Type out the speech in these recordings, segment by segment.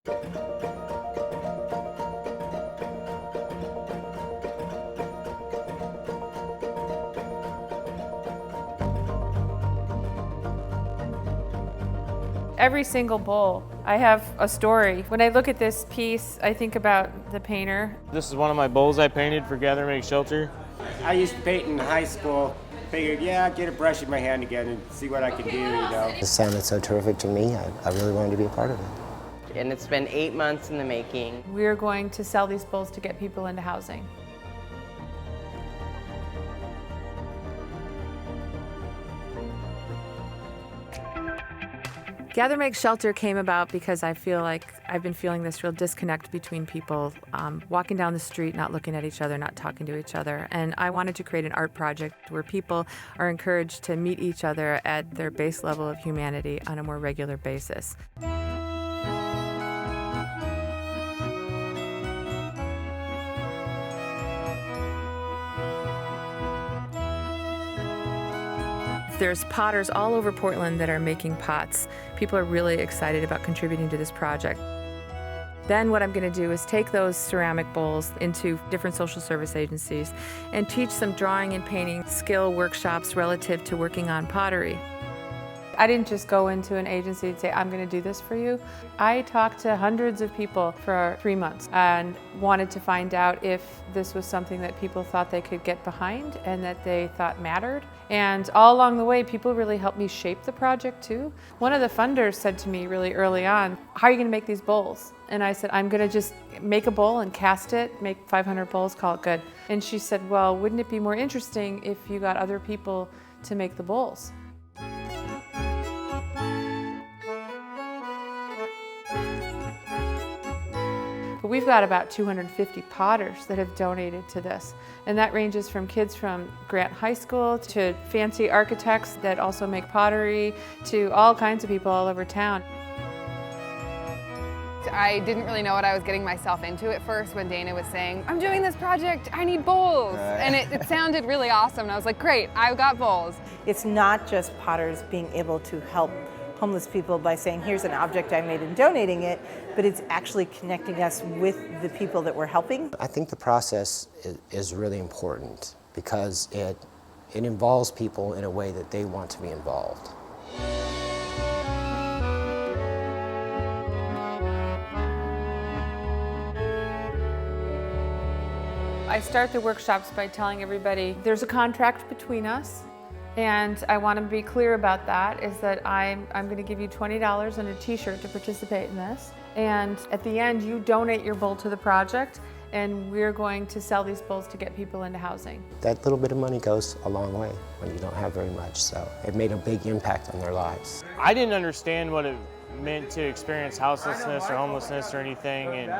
Every single bowl, I have a story. When I look at this piece, I think about the painter. This is one of my bowls I painted for Gather Make Shelter. I used to paint in high school. Figured, yeah, get a brush in my hand again and see what I can do, you know. It sounded so terrific to me, I really wanted to be a part of it. And it's been 8 months in the making. We're going to sell these bowls to get people into housing. Gather Make Shelter came about because I feel like I've been feeling this real disconnect between people, walking down the street, not looking at each other, not talking to each other. And I wanted to create an art project where people are encouraged to meet each other at their base level of humanity on a more regular basis. There's potters all over Portland that are making pots. People are really excited about contributing to this project. Then what I'm going to do is take those ceramic bowls into different social service agencies and teach some drawing and painting skill workshops relative to working on pottery. I didn't just go into an agency and say, I'm going to do this for you. I talked to hundreds of people for 3 months and wanted to find out if this was something that people thought they could get behind and that they thought mattered. And all along the way, people really helped me shape the project too. One of the funders said to me really early on, how are you going to make these bowls? And I said, I'm going to just make a bowl and cast it, make 500 bowls, call it good. And she said, well, wouldn't it be more interesting if you got other people to make the bowls? But we've got about 250 potters that have donated to this. And that ranges from kids from Grant High School to fancy architects that also make pottery to all kinds of people all over town. I didn't really know what I was getting myself into at first when Dana was saying, I'm doing this project, I need bowls. And it sounded really awesome. And I was like, great, I've got bowls. It's not just potters being able to help homeless people by saying, here's an object I made and donating it, but it's actually connecting us with the people that we're helping. I think the process is really important because it involves people in a way that they want to be involved. I start the workshops by telling everybody there's a contract between us. And I want to be clear about that, is that I'm going to give you $20 and a t-shirt to participate in this. And at the end, you donate your bowl to the project, and we're going to sell these bowls to get people into housing. That little bit of money goes a long way when you don't have very much, so it made a big impact on their lives. I didn't understand what it meant to experience houselessness or homelessness or anything, and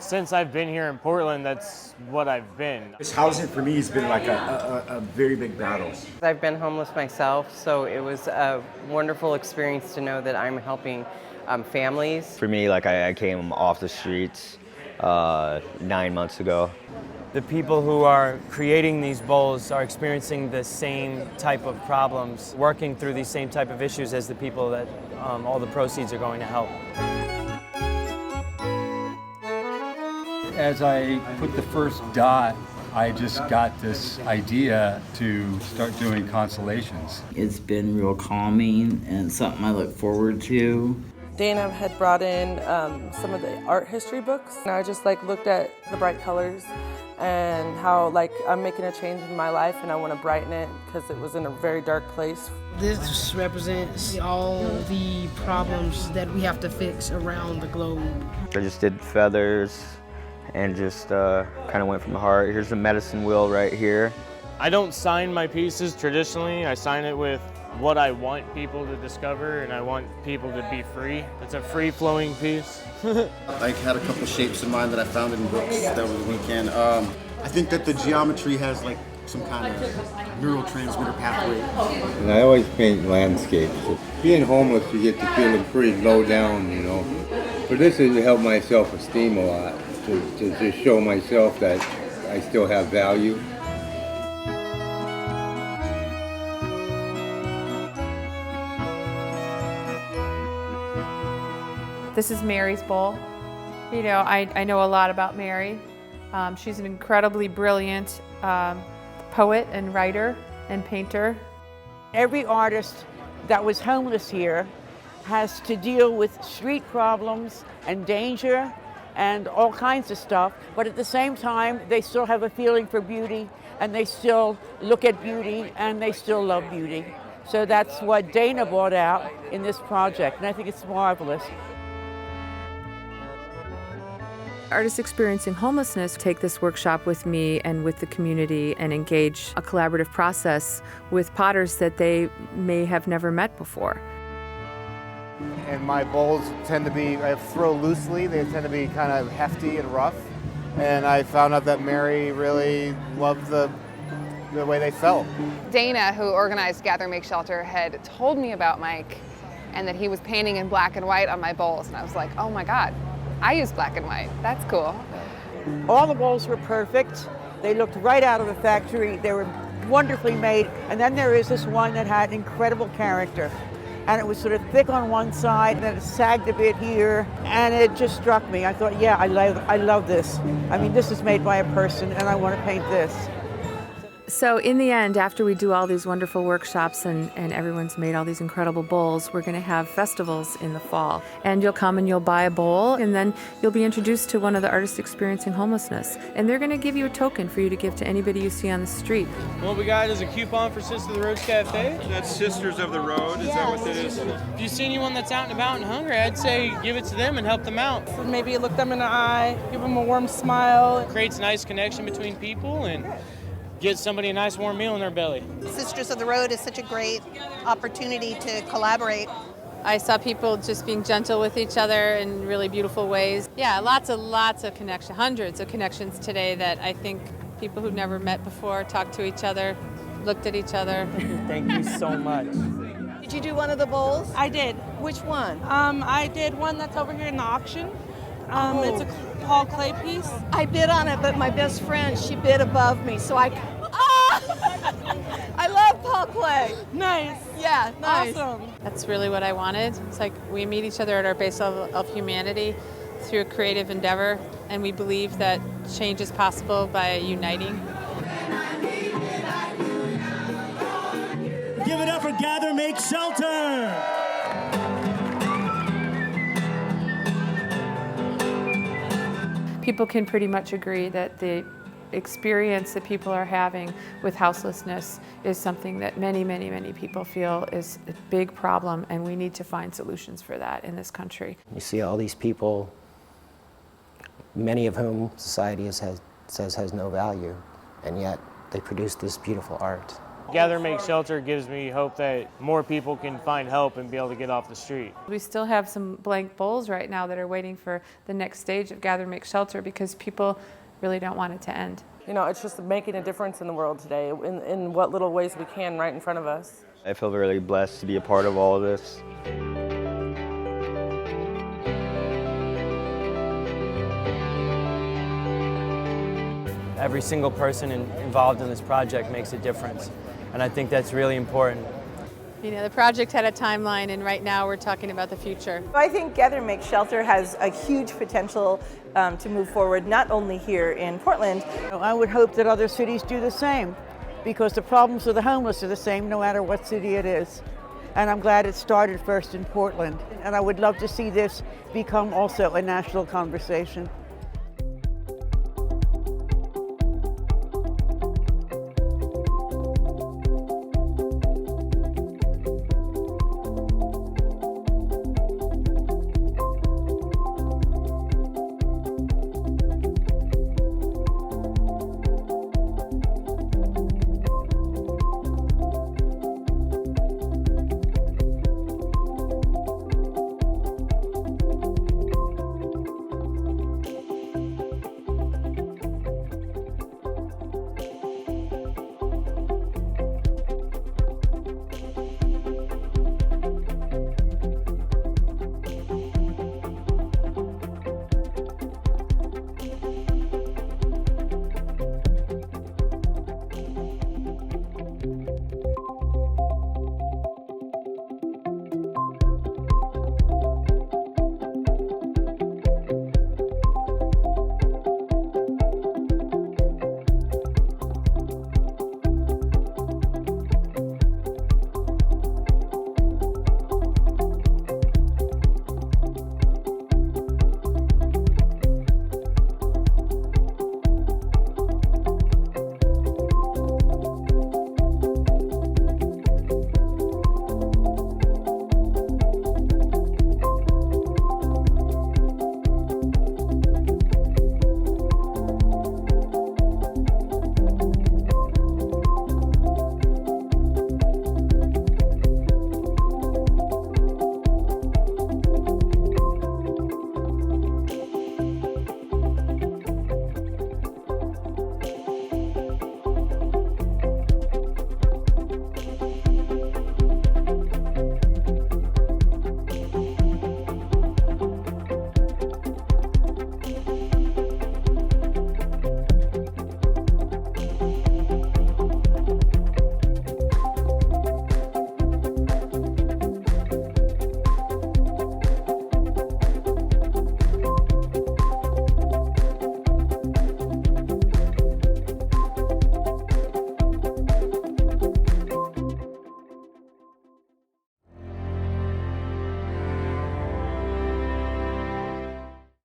since I've been here in Portland, that's what I've been. This housing for me has been like a very big battle. I've been homeless myself, so it was a wonderful experience to know that I'm helping families. For me, like I came off the streets 9 months ago. The people who are creating these bowls are experiencing the same type of problems, working through these same type of issues as the people that all the proceeds are going to help. As I put the first dot, I just got this idea to start doing constellations. It's been real calming and something I look forward to. Dana had brought in some of the art history books, and I just looked at the bright colors and how I'm making a change in my life and I want to brighten it because it was in a very dark place. This represents all the problems that we have to fix around the globe. I just did feathers and just kind of went from the heart. Here's the medicine wheel right here. I don't sign my pieces traditionally. I sign it with what I want people to discover, and I want people to be free. It's a free-flowing piece. I had a couple shapes in mind that I found in books that was weekend. I think that the geometry has some kind of neurotransmitter pathway. And I always paint landscapes. Being homeless, you get to feeling pretty low down, you know. But this has helped my self-esteem a lot, to just show myself that I still have value. This is Mary's bowl. You know, I know a lot about Mary. She's an incredibly brilliant poet and writer and painter. Every artist that was homeless here has to deal with street problems and danger and all kinds of stuff, but at the same time, they still have a feeling for beauty, and they still look at beauty, and they still love beauty. So that's what Dana brought out in this project, and I think it's marvelous. Artists experiencing homelessness take this workshop with me and with the community and engage a collaborative process with potters that they may have never met before. And my bowls tend to be, I throw loosely, they tend to be kind of hefty and rough. And I found out that Mary really loved the way they felt. Dana, who organized Gather Make Shelter, had told me about Mike and that he was painting in black and white on my bowls. And I was like, oh my God, I use black and white. That's cool. All the bowls were perfect. They looked right out of the factory. They were wonderfully made. And then there is this one that had incredible character. And it was sort of thick on one side, and then it sagged a bit here, and it just struck me. I thought, yeah, I love this. I mean, this is made by a person, and I want to paint this. So in the end, after we do all these wonderful workshops and everyone's made all these incredible bowls, we're going to have festivals in the fall. And you'll come and you'll buy a bowl, and then you'll be introduced to one of the artists experiencing homelessness. And they're going to give you a token for you to give to anybody you see on the street. What we got is a coupon for Sisters of the Road Cafe. That's Sisters of the Road, is that what that is? If you see anyone that's out and about and hungry, I'd say give it to them and help them out. Maybe look them in the eye, give them a warm smile. It creates a nice connection between people and get somebody a nice warm meal in their belly. Sisters of the Road is such a great opportunity to collaborate. I saw people just being gentle with each other in really beautiful ways. Yeah, lots of connections, hundreds of connections today that I think people who've never met before talked to each other, looked at each other. Thank you so much. Did you do one of the bowls? I did. Which one? I did one that's over here in the auction. It's a Paul Clay piece. I bid on it, but my best friend, she bid above me, so I love Paul Clay. Nice. Yeah, nice. Awesome. That's really what I wanted. It's like we meet each other at our base level of humanity through a creative endeavor, and we believe that change is possible by uniting. Give it up for Gather Make Shelter! People can pretty much agree that the experience that people are having with houselessness is something that many, many, many people feel is a big problem, and we need to find solutions for that in this country. You see all these people, many of whom society says has no value, and yet they produce this beautiful art. Gather Make Shelter gives me hope that more people can find help and be able to get off the street. We still have some blank bowls right now that are waiting for the next stage of Gather Make Shelter because people really don't want it to end. You know, it's just making a difference in the world today in what little ways we can right in front of us. I feel really blessed to be a part of all of this. Every single person involved in this project makes a difference, and I think that's really important. You know, the project had a timeline, and right now we're talking about the future. I think Gather Make Shelter has a huge potential to move forward, not only here in Portland. I would hope that other cities do the same, because the problems of the homeless are the same no matter what city it is. And I'm glad it started first in Portland. And I would love to see this become also a national conversation.